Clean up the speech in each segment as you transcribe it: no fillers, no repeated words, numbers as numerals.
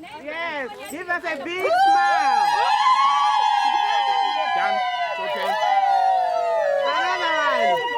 Yes, give us a big smile. Done. It's okay. Another one.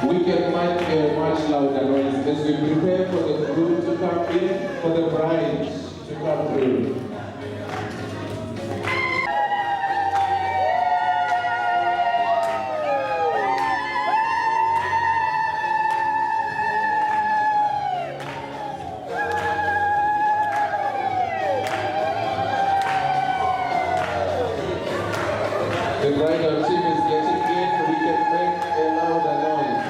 We can make a much louder noise as we prepare for the groom to come in, for the bride to come through. The bridal team is getting in, we can make a louder noise.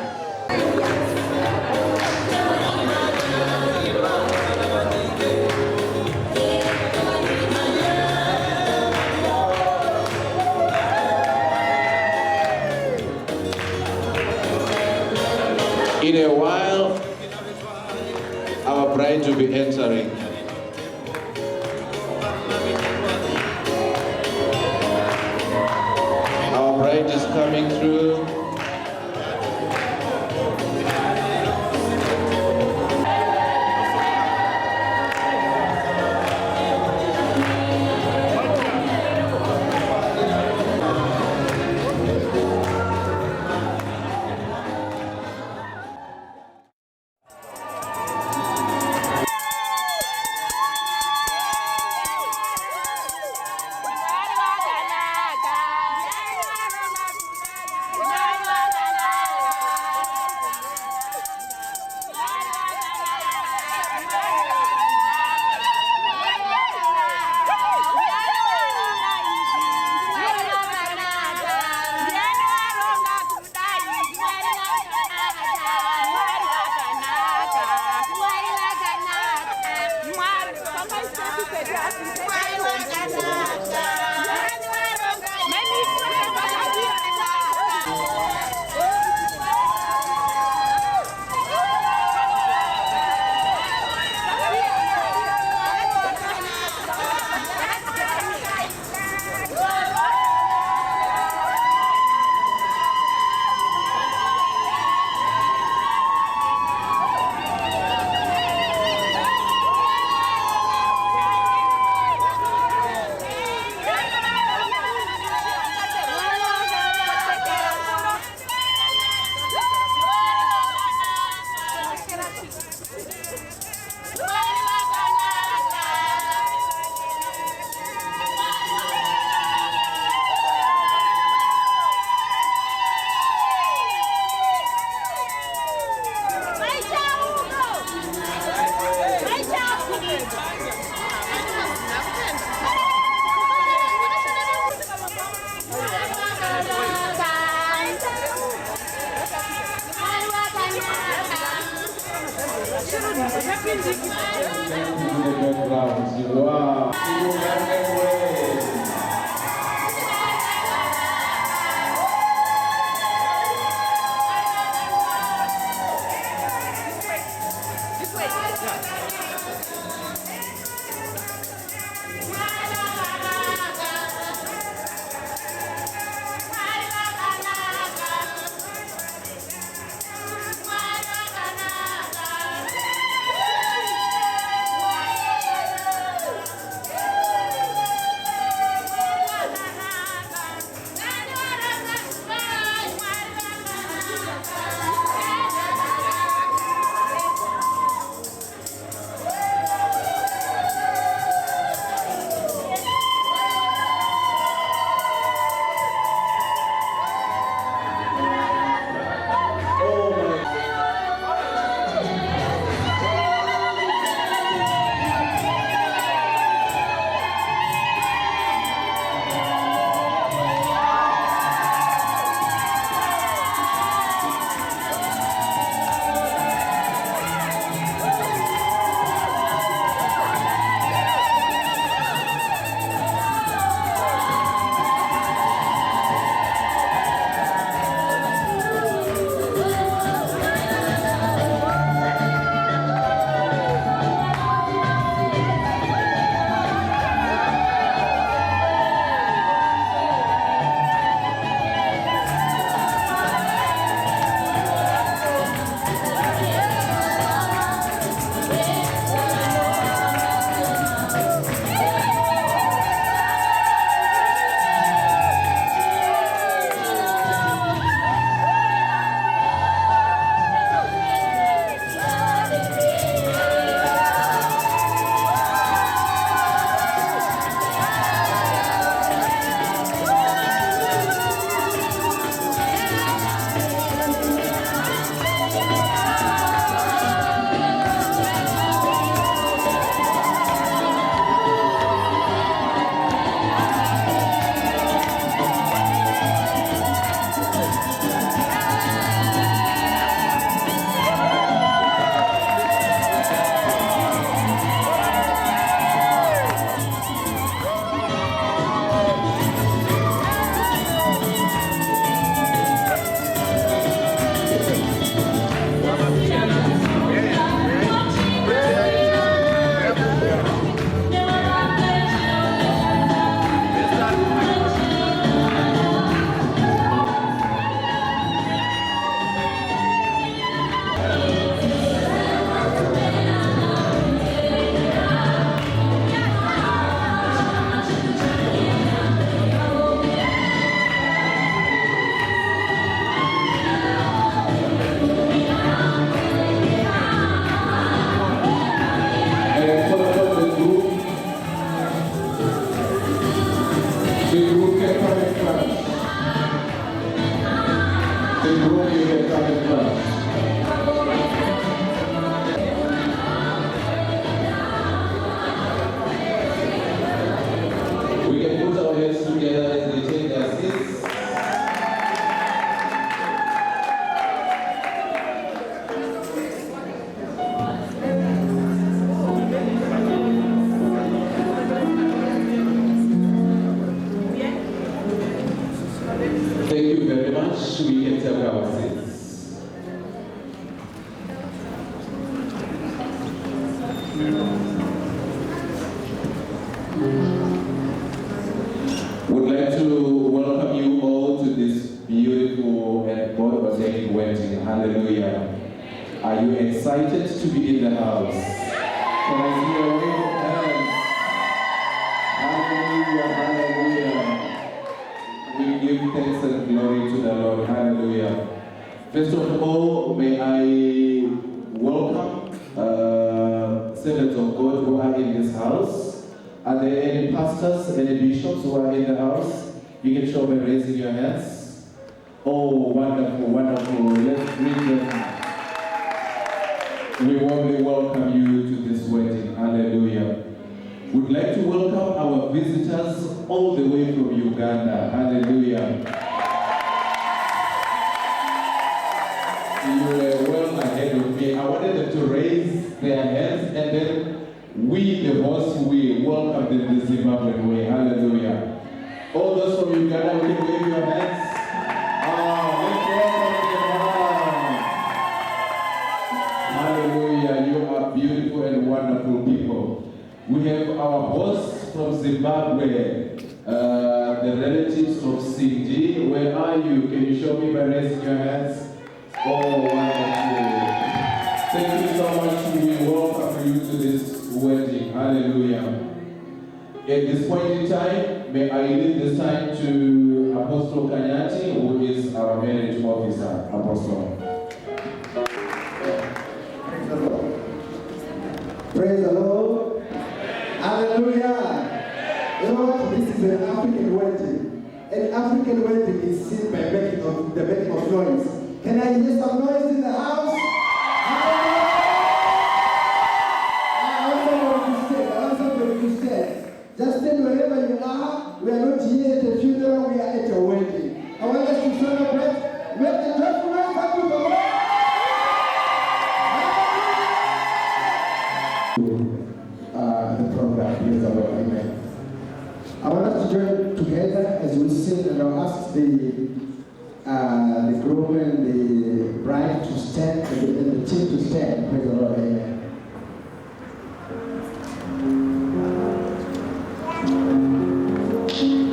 In a while, our bride will be entering. Our bride is coming through. Hallelujah. Are you excited to be in the house? Can I see a wave of hands? Hallelujah, hallelujah. We give thanks and glory to the Lord. Hallelujah. First of all, may I welcome servants of God who are in this house. Are there any pastors, any bishops who are in the house? You can show by raising your hands. Oh, wonderful, wonderful. Let's greet them. We warmly welcome you to this wedding. Hallelujah. We'd like to welcome our visitors all the way from Uganda. Hallelujah. You were well ahead of me. I wanted them to raise their hands and then we, the hosts, we welcome them the Zimbabwean way. Hallelujah. All those from Uganda, will you wave your hands? Let's welcome them. Hallelujah. You are beautiful and wonderful people. We have our hosts from Zimbabwe, the relatives of Cindy. Where are you? Can you show me by raising your hands? Oh, wonderful. Thank you so much. We welcome you to this wedding. Hallelujah. At this point in time, may I leave this time to Apostle Kanyati, who is our marriage officer. Apostle. Praise the Lord. Praise the Lord. Hallelujah. You know what? This is an African wedding. An African wedding is seen by the making of noise. Can I hear some noise in the house? I want somebody to say. Just stand wherever you are. We are not here at a funeral, we are at a wedding. I want us to celebrate. Make the joyful noise unto the Lord. The program, praise the Lord, amen. I want us to join together as we sing, and I'll ask the groom and the bride to stand and the team to stand. Praise the Lord, amen.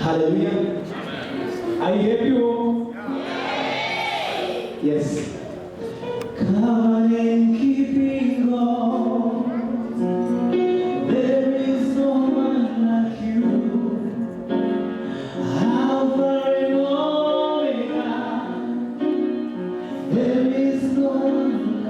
Hallelujah. Are you happy? Yes. Come on and keep it going. There is no one like you. Alpha and Omega. There is no one like you.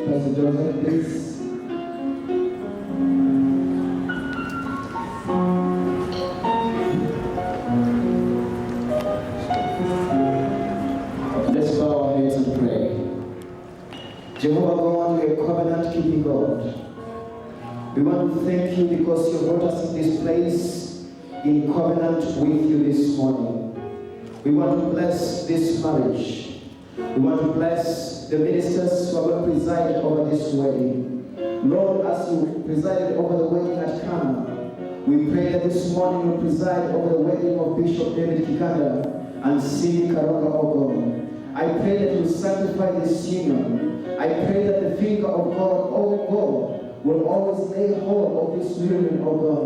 Pastor Joseph, please. Let's bow our heads and pray. Jehovah God, we are covenant-keeping God. We want to thank you because you brought us in this place in covenant with you this morning. We want to bless this marriage. We want to bless the ministers who are going to preside over this wedding. Lord, as you presided over the wedding at Cana, we pray that this morning you preside over the wedding of Bishop David Kiganda and Cindy Karonga, oh God. I pray that you sanctify this union. I pray that the finger of God, oh God, will always lay hold of this union, oh God.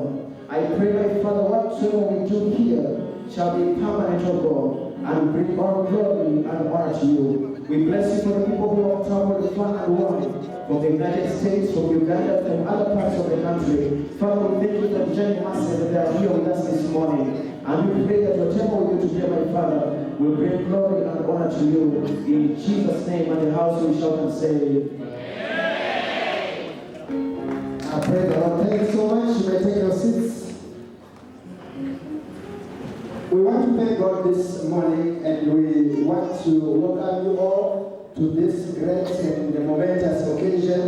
I pray, my Father, whatsoever we do here shall be permanent, oh God, and bring all glory and honor to you. We bless you for the people who have traveled far and wide from the United States, from Uganda, from other parts of the country. Father, we thank you for the journey masses that are here with us this morning. And we pray that whatever we do today, my Father, will bring glory and honor to you. In Jesus' name, and the house we shout and say, I pray the Lord. Thank you so much. You may take your seats. We want to thank God this morning, and we want to welcome you all to this great and momentous occasion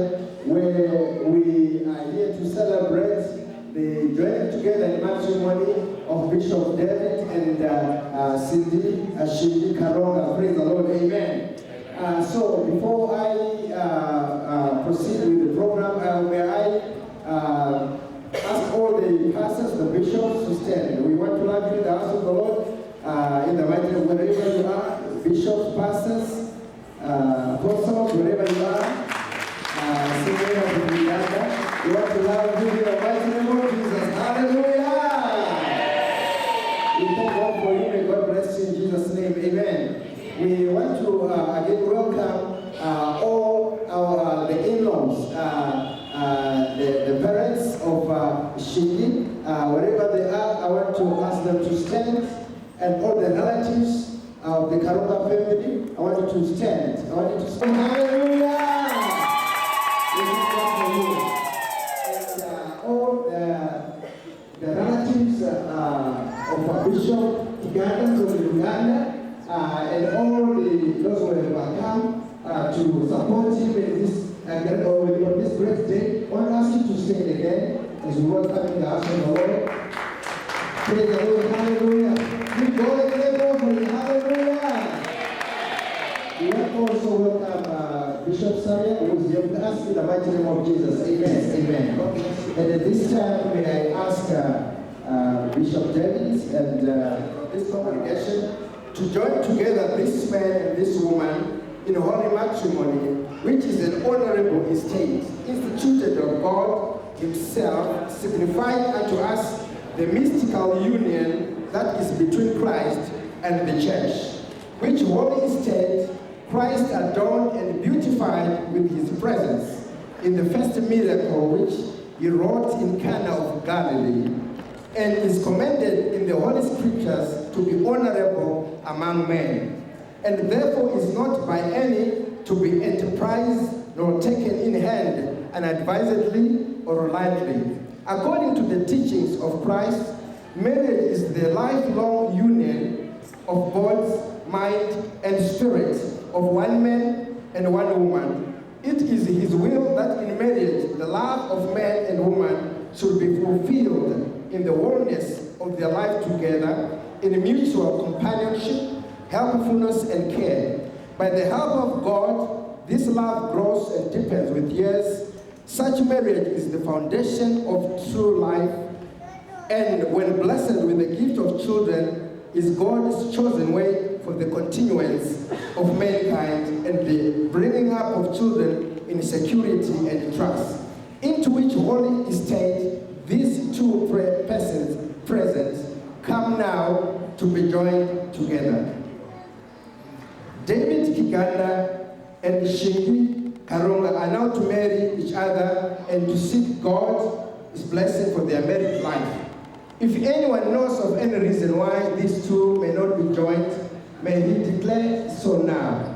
where we are here to celebrate the joining together in matrimony of Bishop David and Cindy Karonga. Praise the Lord. Amen. So before I proceed with the program, may I ask all the pastors, the bishops to stand. We want to love you in the house of the Lord in the mighty name, wherever you are, bishops, pastors, apostles, wherever you are, singing of the Kiganda. We want to love you in the mighty name of Jesus. Hallelujah! We thank God for you. May God bless you in Jesus' name. Amen. We want to again welcome all our the in-laws, the parents of Shindi, wherever they are. I want to ask them to stand, and all the relatives of the Karonga family, I want you to stand. I want you to stand. Hallelujah! And all the relatives of Bishop Kiganda from Uganda, and all those who have come to support him in this great day. I want to ask you to stand again as we welcome in the house of the Lord. Praise the Lord. Hallelujah. Give God a clap offering. Hallelujah. We want also welcome Bishop Saria, who is here with us in the mighty name of Jesus. Amen. Amen. And at this time, may I ask Bishop David and this congregation to join together this man and this woman in holy matrimony, which is an honorable estate instituted of God himself, signifying unto us the mystical union that is between Christ and the church, which holy estate Christ adorned and beautified with his presence in the first miracle which he wrought in Cana of Galilee, and is commended in the Holy Scriptures to be honorable among men, and therefore is not by any to be enterprised nor taken in hand unadvisedly or lightly. According to the teachings of Christ, marriage is the lifelong union of both mind and spirit of one man and one woman. It is his will that in marriage the love of man and woman should be fulfilled in the oneness of their life together, in mutual companionship, helpfulness, and care. By the help of God, this love grows and deepens with years. Such marriage is the foundation of true life, and when blessed with the gift of children, is God's chosen way for the continuance of mankind and the bringing up of children in security and trust, into which holy estate these two persons present come now to be joined together. David Kiganda and Cindy Karonga are now to marry each other and to seek God's blessing for their married life. If anyone knows of any reason why these two may not be joined, may he declare so now.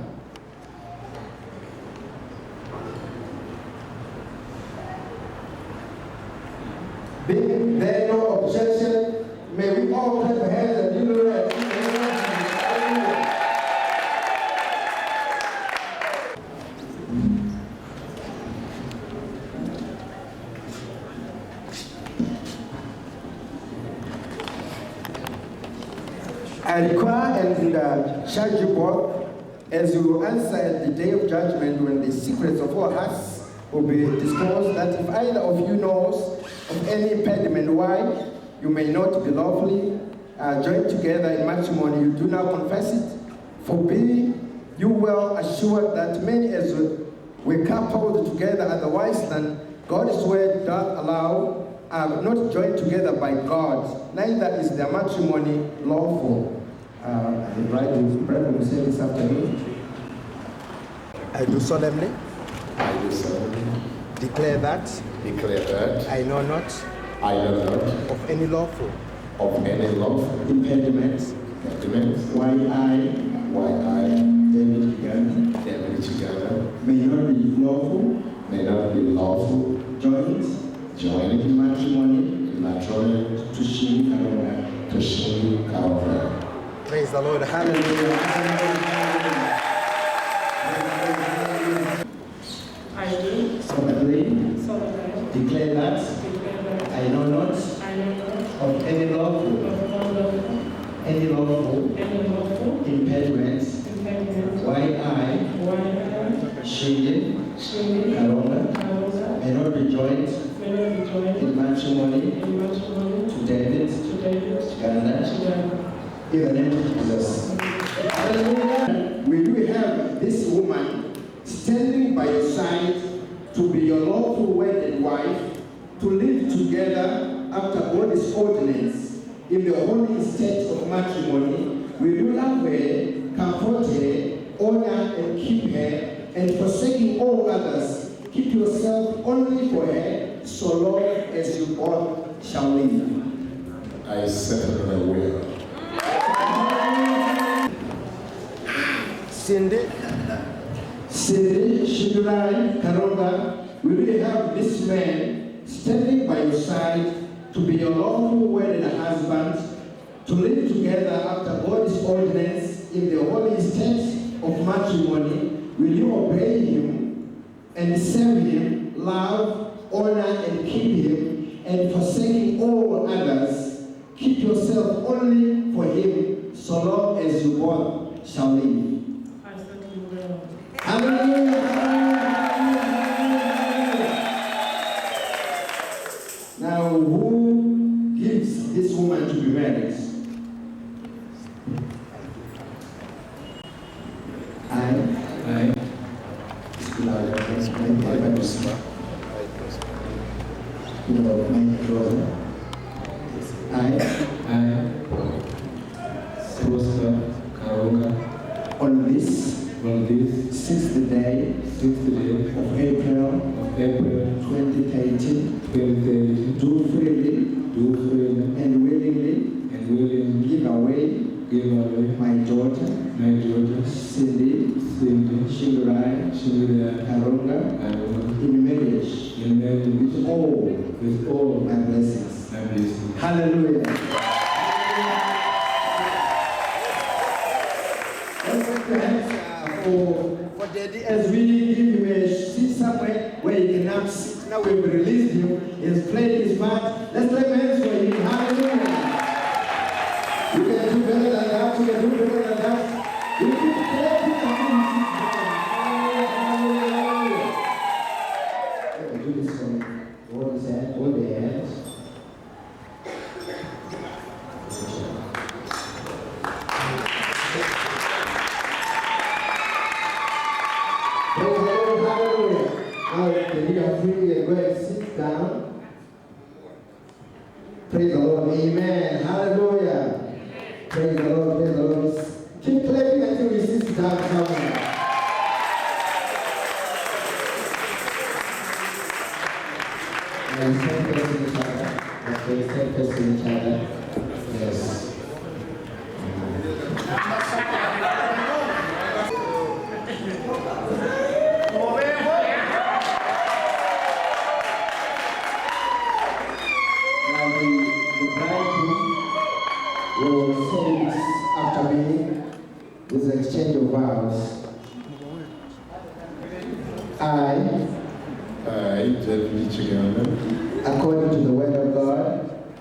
I require and charge you both as you will answer at the day of judgment when the secrets of our hearts will be disclosed, that if either of you knows of any impediment why you may not be lawfully joined together in matrimony, you do not confess it. For be you well assured that many as were coupled together otherwise than God's word doth allow are not joined together by God, neither is their matrimony lawful. The bride will say this after me. I do solemnly declare that I know not of any lawful impediments why I David Kiganda may not be lawful joined in matrimony to Shini Karonga. Praise the Lord. Hallelujah. I do solemnly declare that I know not of any lawful impediments why I Shini Karonga may not be joined in matrimony to David Kiganda. In the name of Jesus. Hallelujah. We do have this woman standing by your side to be your lawful wedded wife, to live together after God's ordinance in the holy state of matrimony. We do love her, comfort her, honor and keep her, and forsaking all others, keep yourself only for her, so long as you both shall live. I settle my will. Cindy Shidurai Karonga, we really have this man standing by your side to be your lawful wedded husband, to live together after God's ordinance in the holy state of matrimony. Will you obey him and serve him, love, honor, and keep him, and forsaking all others, keep yourself only for him, so long as you both shall live? I certainly will. Hallelujah. Now, who gives this woman to be married? I. Prosper Karonga, On this sixth day of April 2013, do freely and willingly give away my daughter Cindy Shidurai Karonga in marriage with all my blessings. Hallelujah. Let's put your hands for Daddy as we give him a seat somewhere where he can now sit. Now we've released him, he's played his part. Let's clap hands for him. Hallelujah. You can do better than that. You can do better than that. You can do this for me. Hold his hand, hold the hands. Hallelujah. Now you are free and go and sit down. Praise the Lord. Amen. Hallelujah. Praise the Lord. Praise the Lord. Keep clapping until we sit down somewhere. And stand facing each other. Okay, stand facing each other. Yes. Will say this after me with an exchange of vows. I, David Kiganda, according to the word of God,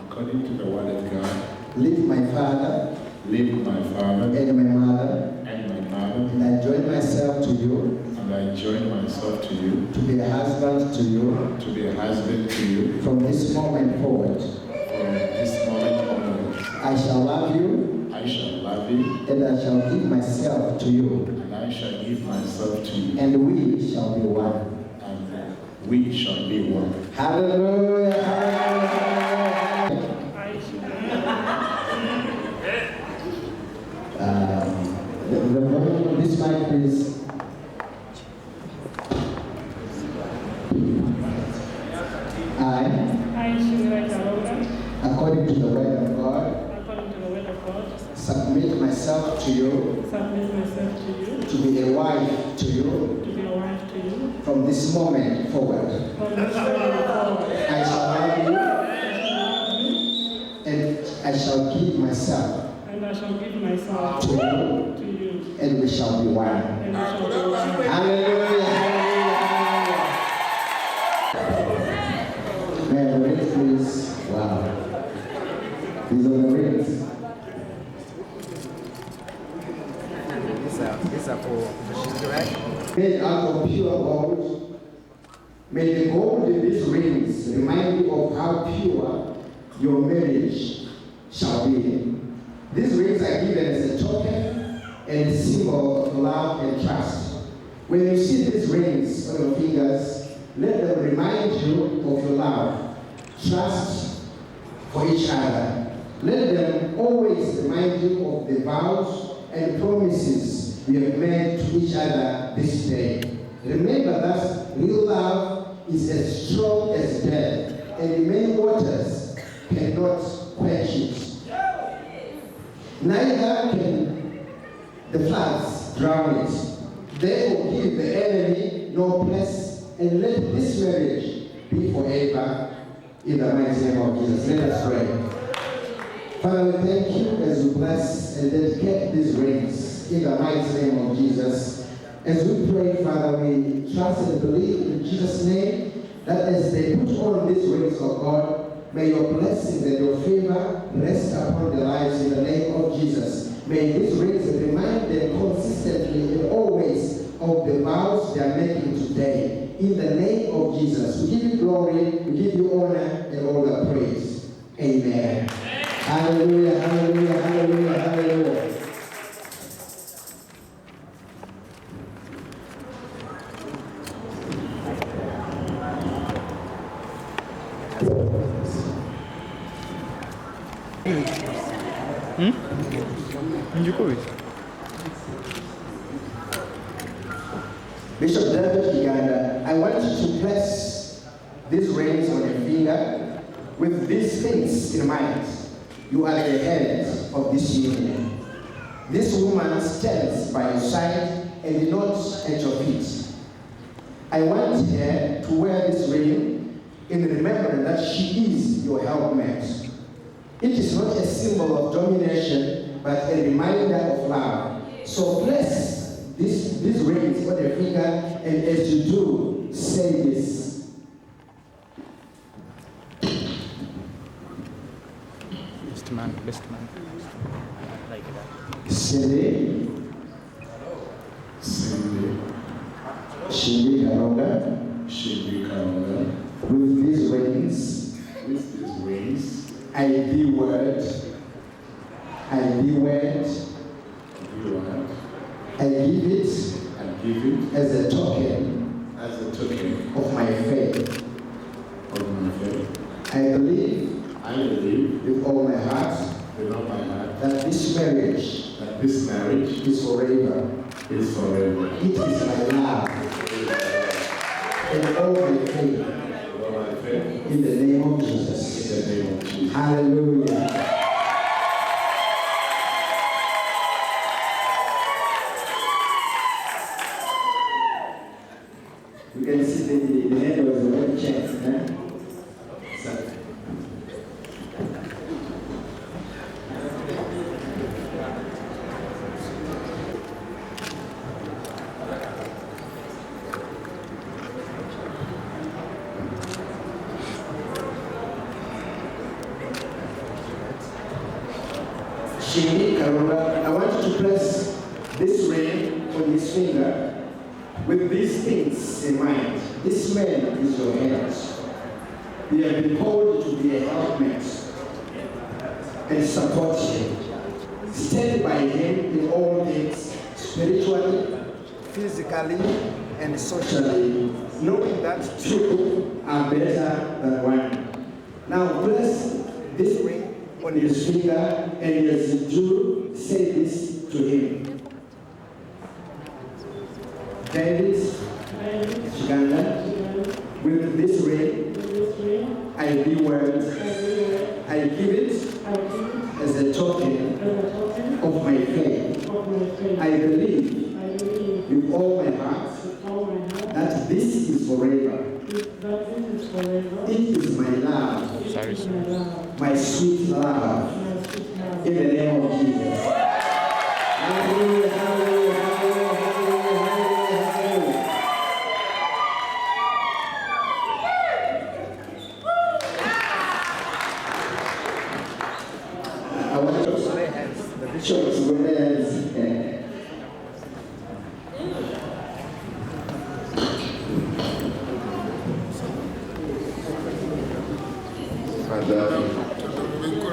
according to the word of God, leave my father leave my father and my mother, and my mother, and I join myself to you, and I join myself to you, to be a husband to you, to be a husband to you. from this moment forward. From this moment onwards, I shall love you, I shall love you, and I shall give myself to you, and I shall give myself to you, and we shall be one. and we shall be one. Hallelujah, hallelujah. I should This mic, please. I should write a According to the word of God, according to the word of God, submit myself to you, submit myself to you, to be a wife to you, to be a wife to you, from this moment forward. from this moment forward. I shall love you, and I shall give myself And I shall give myself to you, to you, and we shall be one. and we shall be one. Hallelujah, hallelujah, hallelujah. Man, the rings, please. Wow. These are the rings. These are for right? Made out of pure gold. May the gold in these rings remind you of how pure your marriage shall be. These rings are given as a token and a symbol of love and trust. When you see these rings on your fingers, let them remind you of your love, trust for each other. Let them always remind you of the vows and promises we have made to each other this day. Remember that real love is as strong as death, and many waters cannot quench it. Neither can the floods drown it. Therefore, give the enemy no place, and let this marriage be forever in the mighty name of Jesus. Let us pray. Father, we thank you as we bless and dedicate these rings in the mighty name of Jesus. As we pray, Father, we trust and believe in Jesus' name that as they put on these rings of God, may your blessings and your favor rest upon their lives in the name of Jesus. May these rings remind them consistently and always of the vows they are making today. In the name of Jesus, we give you glory, we give you honor and all the praise. Amen. Hallelujah, hallelujah, hallelujah, hallelujah. Bishop David Kiganda, I want you to place these rings on your finger with these things in mind. You are the head of this union. This woman stands by your side and not at your feet. I want her to wear this ring in remembrance that she is your helpmate. It is not a symbol of domination, but a reminder of love. So place these rings on your finger, and as you do, say this. Best man. Like that. Cindy. Cindy, Cindy Kiganda. With these rings, with these rings, I thee word, you are, I give it and give it as a token as a token of my faith. of my faith. I believe I believe with all my heart with all my heart that this marriage that this marriage is forever. is forever. It is my love and all my faith With all my faith, in the name of Jesus. in the name of Jesus. Hallelujah. You can see the head was already checked. So, Shingi Karuna, I want you to place this ring on his finger with these things in mind. This man is your head. You have been called to be a helpmate and support him. Stand by him in all things, spiritually, physically, and socially, knowing that two are better than one. Now place this ring on his finger, and as you do, say this to him. David, Kiganda, with this ring, I reward, I give it as a token of my faith. I believe with all my heart that this is forever. It is my love, Sorry, sir. my sweet love, in the name of Jesus. Hallelujah, hallelujah, hallelujah, hallelujah, hallelujah. I want you to lay hands. The bishops will lay hands. Father,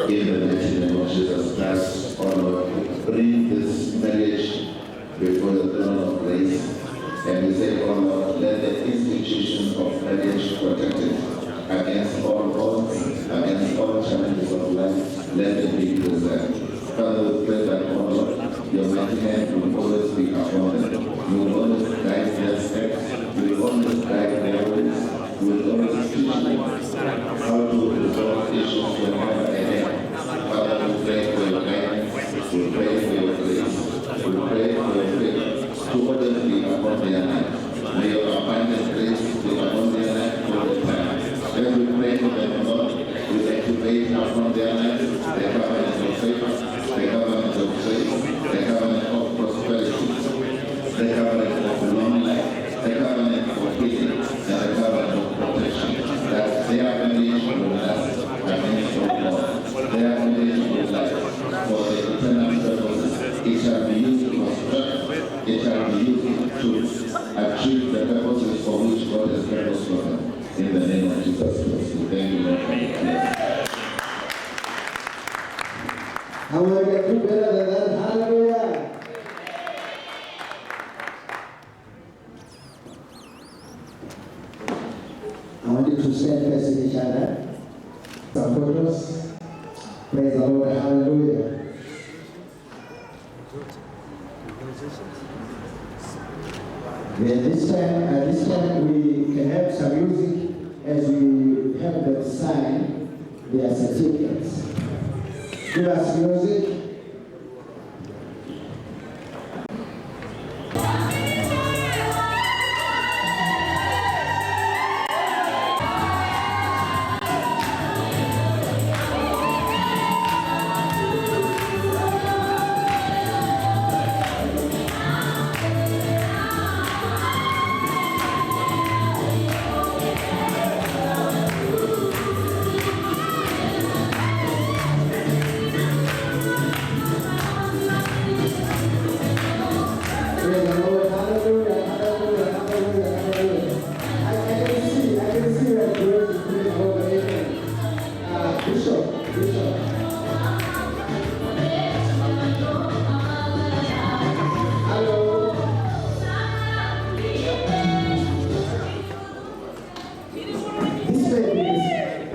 in the mighty name of Jesus Christ, oh Lord, we bring this marriage before the throne of grace, and we say, oh Lord, let the institution of marriage protected against all odds, against all challenges of life, let it be preserved. Father, we pray that, oh Lord, your mighty hand will always be upon them. You will always guide their steps. You will always guide their ways. You will always teach them how to resolve issues whenever they have. Father, we pray for your guidance. We pray for your grace. We pray for your faith to always be upon their lives. May your abundant grace be upon their lives all the time. As we pray for them, Lord, we activate upon their lives the covenant of faith, the covenant of grace, the covenant of prosperity, the covenant of long life, the covenant of healing, and the covenant of protection. That their marriage will last against all odds. Their marriage will last for the eternal purposes. It shall be used to prosper. It shall be used to achieve the purposes for which God has purposed for them. In the name of Jesus Christ, we thank you, Lord, for your blessing. How am I going to do better than that? Hallelujah. I want you to stand facing each other. Some photos. Praise the Lord. Hallelujah. This time we can have some music as we have them sign their certificates. Give us music.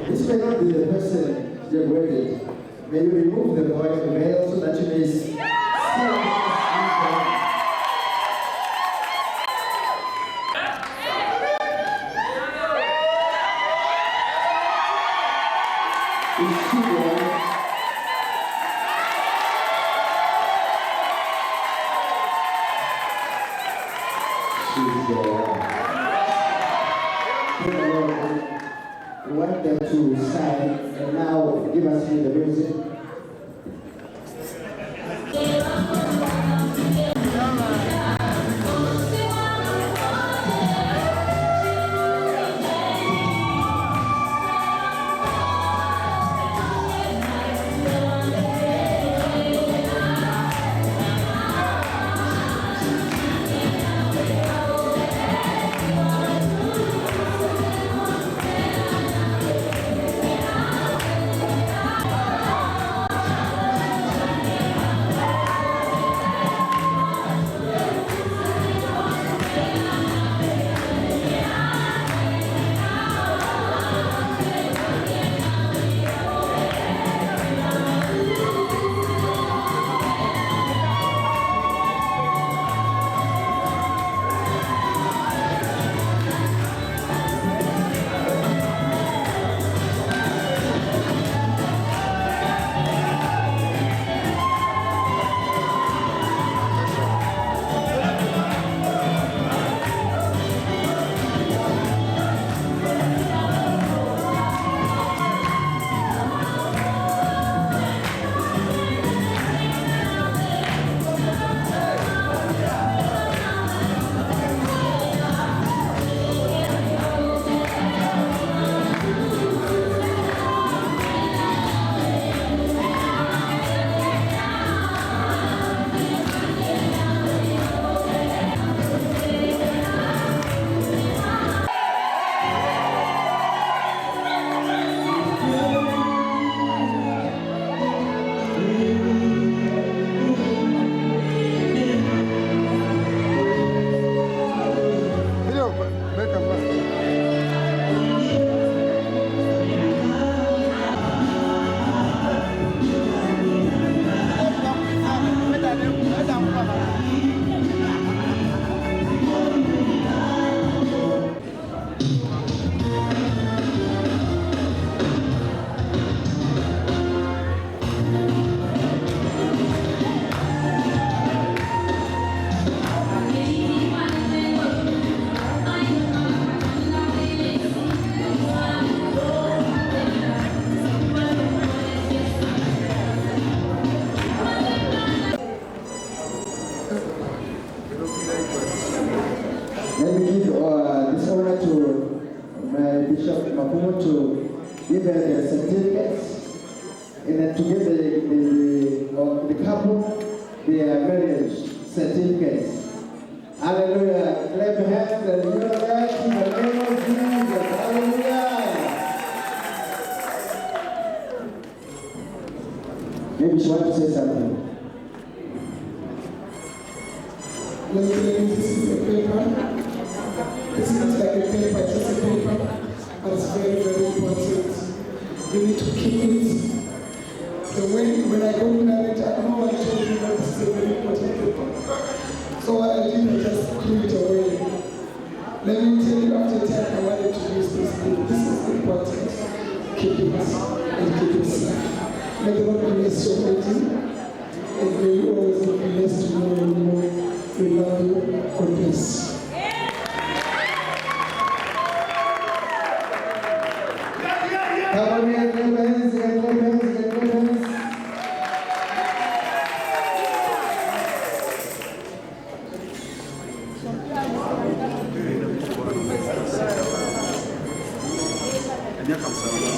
This may not be the person you're wedded. May you remove the veil so that you may see. We want them to sign, and now give us the music. their marriage certificates. Hallelujah. Clap your hands and you know that in the name of Jesus. Hallelujah. Maybe she wants to say something. This is a paper. This is like a paper, it's just a paper, but it's very, very important. You need to keep it. So when I got married, I know I told you that this is a very important paper. So what I did, I just threw it away. Let me tell you, after time, I wanted to use this thing. This is important. Keep it and keep it safe. May the Lord bless your wedding, and may you always be blessed more and more. We love you. God bless. Come on, man, clap your hands, clap your hands, clap your hands. Dia akan selalu